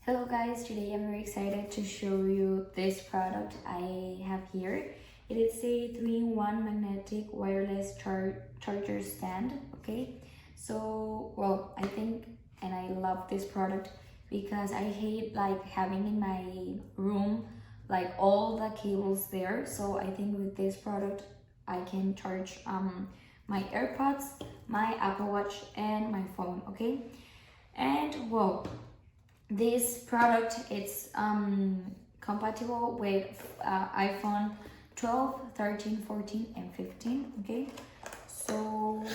Hello guys, today I'm very excited to show you this product I have here. It is a 3-in-1 magnetic wireless charger stand, okay? So, well, I think and I love this product because I hate like having in my room like all the cables there. So I think with this product I can charge my AirPods, my Apple Watch and my phone, okay? And well, this product it's compatible with iPhone 12, 13, 14 and 15, okay? So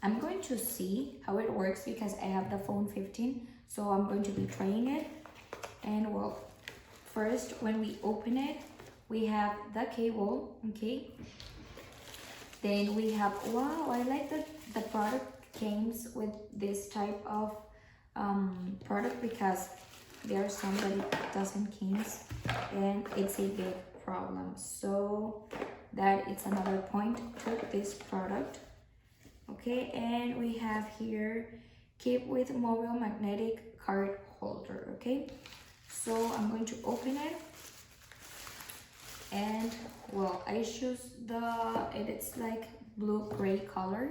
I'm going to see how it works because I have the phone 15, so I'm going to be trying it. And well, first when we open it, we have the cable, okay? Then we have, wow, I like that the product comes with this type of product because there are some that it doesn't came and it's a big problem, so that it's another point to this product, okay? And we have here keep with mobile magnetic card holder, okay? So I'm going to open it, and well, I choose it's like blue gray color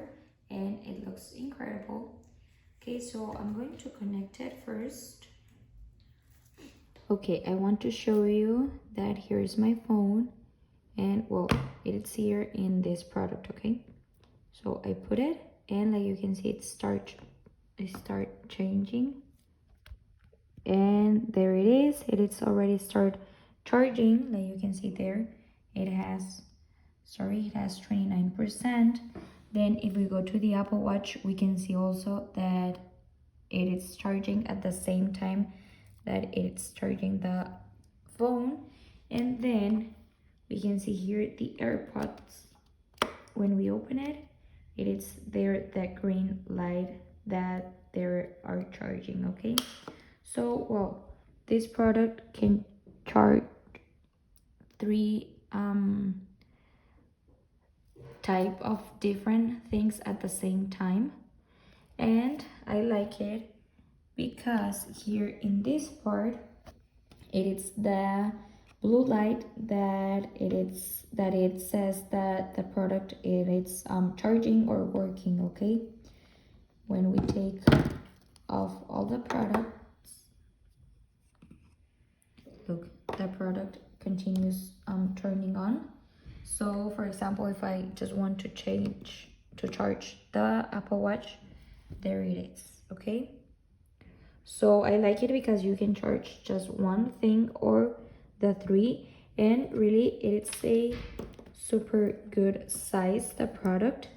and it looks incredible. Okay, so I'm going to connect it first. Okay, I want to show you that here's my phone, and well, it's here in this product, okay? So I put it, and like you can see, it start changing, and there it is. It's already start charging. Like you can see there, it has 29%. Then if we go to the Apple Watch, we can see also that it is charging at the same time that it's charging the phone. And then we can see here the AirPods. When we open it, it is there, that green light that they are charging, okay? So well, this product can charge three type of different things at the same time, and I like it because here in this part it is the blue light that it says that the product is charging or working, okay? When we take off all the products, look, the product continues turning on. So for example, if I just want to charge the Apple Watch, there it is, okay? So I like it because you can charge just one thing or the three, and really it's a super good size, the product.